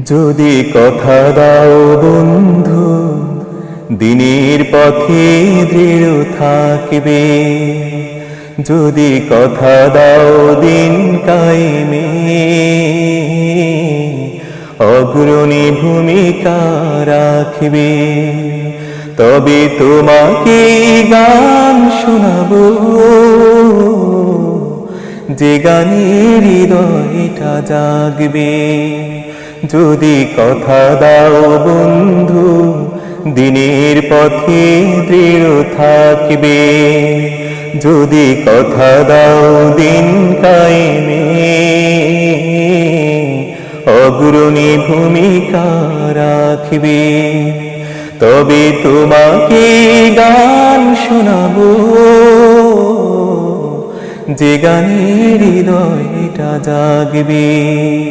যদি কথা দাও বন্ধু, দিনের পথে দৃঢ় থাকবে। যদি কথা দাও দিন কায়েমে, অগ্রণী ভূমিকা রাখবে। তবে তোমাকে গান শোনাবো, যে গানের হৃদয়টা জাগবে। যদি কথা দাও বন্ধু, দিনের পথে দৃঢ় থাকবে। যদি কথা দাও দিন কায়েমে, অগ্রণী ভূমিকা রাখবে। তবে তোমাকে গান শোনাবো, যে গানের হৃদয়টা জাগবে।